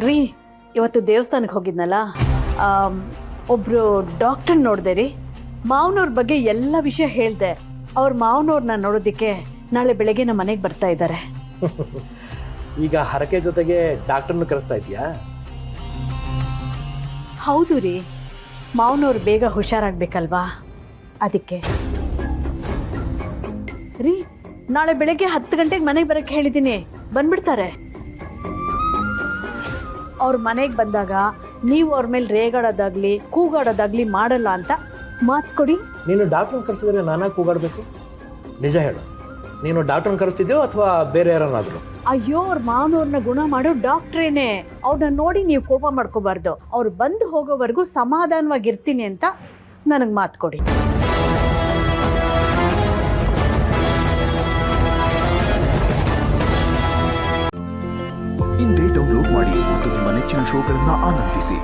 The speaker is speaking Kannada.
ರೀ ಇವತ್ತು ದೇವಸ್ಥಾನಕ್ಕೆ ಹೋಗಿದ್ನಲ್ಲ, ಒಬ್ಬರು ಡಾಕ್ಟರ್ ನೋಡಿದೆ ರೀ. ಮಾವನವ್ರ ಬಗ್ಗೆ ಎಲ್ಲ ವಿಷಯ ಹೇಳಿದೆ. ಅವ್ರ ಮಾವನವ್ರನ್ನ ನೋಡೋದಕ್ಕೆ ನಾಳೆ ಬೆಳಗ್ಗೆ ನಮ್ಮ ಮನೆಗೆ ಬರ್ತಾ ಇದ್ದಾರೆ. ಈಗ ಹರಕೆ ಜೊತೆಗೆ ಡಾಕ್ಟರ್ನು ಕರೆಸ್ತಾ ಇದೆಯಾ? ಹೌದು ರೀ, ಮಾವನವ್ರು ಬೇಗ ಹುಷಾರಾಗಬೇಕಲ್ವಾ, ಅದಕ್ಕೆ. ರೀ ನಾಳೆ ಬೆಳಗ್ಗೆ 10 ಗಂಟೆಗೆ ಮನೆಗೆ ಬರೋಕ್ಕೆ ಹೇಳಿದ್ದೀನಿ, ಬಂದ್ಬಿಡ್ತಾರೆ. ಅವ್ರ ಮನೆಗೆ ಬಂದಾಗ ನೀವು ಅವ್ರ ಮೇಲೆ ರೇಗಾಡೋದಾಗ್ಲಿ ಕೂಗಾಡೋದಾಗ್ಲಿ ಮಾಡಲ್ಲ ಅಂತ ಮಾತು ಕೊಡಿ. ನೀನು ಡಾಕ್ಟರ್ನ ಕರೆಸಿದ್ರೆ ನಾನಾಗಿ ಕೂಗಾಡಬೇಕು? ನಿಜ ಹೇಳು, ನೀನು ಡಾಕ್ಟರ್ನ ಕರೆಸ್ತಿದ್ಯೋ ಅಥವಾ ಬೇರೆ ಯಾರನ್ನಾದರೂ? ಅಯ್ಯೋ, ಅವ್ರ ಮಾವನವ್ರನ್ನ ಗುಣ ಮಾಡೋ ಡಾಕ್ಟ್ರೇನೆ. ಅವ್ರನ್ನ ನೋಡಿ ನೀವು ಕೋಪ ಮಾಡ್ಕೋಬಾರ್ದು. ಅವ್ರು ಬಂದು ಹೋಗೋವರೆಗೂ ಸಮಾಧಾನವಾಗಿರ್ತೀನಿ ಅಂತ ನನಗೆ ಮಾತು ಕೊಡಿ. ಇಂದೇ ಡೌನ್ಲೋಡ್ ಮಾಡಿ ಮತ್ತು ನಿಮ್ಮ ನೆಚ್ಚಿನ ಶೋಗಳನ್ನು ಆನಂದಿಸಿ.